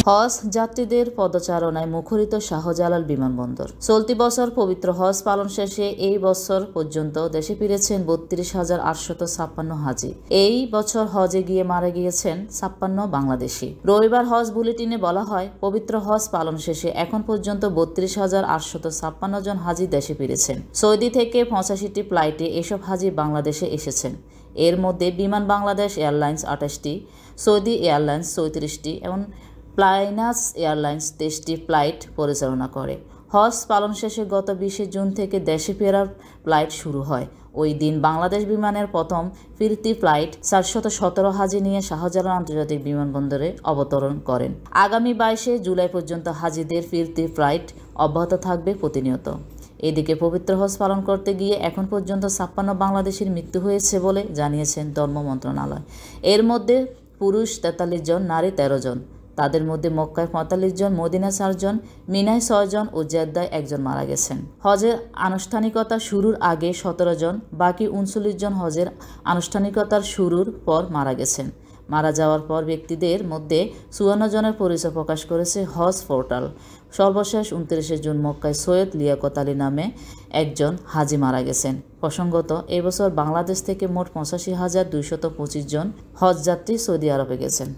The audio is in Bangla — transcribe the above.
হজ যাত্রীদের পদচারণায় মুখরিত শাহজালাল বিমানবন্দর। চলতি বছর পবিত্র হজ পালন শেষে এই বছর পর্যন্ত দেশে ফিরেছেন ৩২,৮৫৬ হাজি। এই বছর হজে গিয়ে মারা গিয়েছেন ৫৬ বাংলাদেশি। রবিবার হজ বুলেটিনে বলা হয়, পবিত্র হজ পালন শেষে এখন পর্যন্ত ৩২,৮৫৬ জন হাজি দেশে ফিরেছেন। সৌদি থেকে ৮৫টি ফ্লাইটে এসব হাজি বাংলাদেশে এসেছেন। এর মধ্যে বিমান বাংলাদেশ এয়ারলাইন্স ২৮টি, সৌদি এয়ারলাইন্স ৩৪টি এবং প্লাইনাস এয়ারলাইন্স ২৩টি ফ্লাইট পরিচালনা করে। হজ পালন শেষে গত ২০ জুন থেকে দেশে ফেরার ফ্লাইট শুরু হয়। ওই দিন বাংলাদেশ বিমানের প্রথম ফিরতি ফ্লাইট ৪১৭ হাজি নিয়ে শাহজালাল আন্তর্জাতিক বিমানবন্দরে অবতরণ করেন। আগামী ২২ জুলাই পর্যন্ত হাজিদের ফিরতি ফ্লাইট অব্যাহত থাকবে প্রতিনিয়ত। এদিকে পবিত্র হজ পালন করতে গিয়ে এখন পর্যন্ত ৫৬ বাংলাদেশির মৃত্যু হয়েছে বলে জানিয়েছেন ধর্ম মন্ত্রণালয়। এর মধ্যে পুরুষ ৪৩ জন, নারী ১৩ জন। তাদের মধ্যে মক্কায় ৪৫ জন, মদিনায় ৪ জন, মিনায় ৬ জন ও জেদ্দায় ১ জন মারা গেছেন। হজের আনুষ্ঠানিকতা শুরুর আগে ১৭ জন, বাকি ৩৯ জন হজের আনুষ্ঠানিকতার শুরুর পর মারা গেছেন। মারা যাওয়ার পর ব্যক্তিদের মধ্যে ৫৪ জনের পরিচয় প্রকাশ করেছে হজ পোর্টাল। সর্বশেষ ২৯ জুন মক্কায় সৈয়দ লিয়াকত আলী নামে একজন হাজি মারা গেছেন। প্রসঙ্গত, এবছর বাংলাদেশ থেকে মোট ৮৫,২২৫ জন হজযাত্রী সৌদি আরবে গেছেন।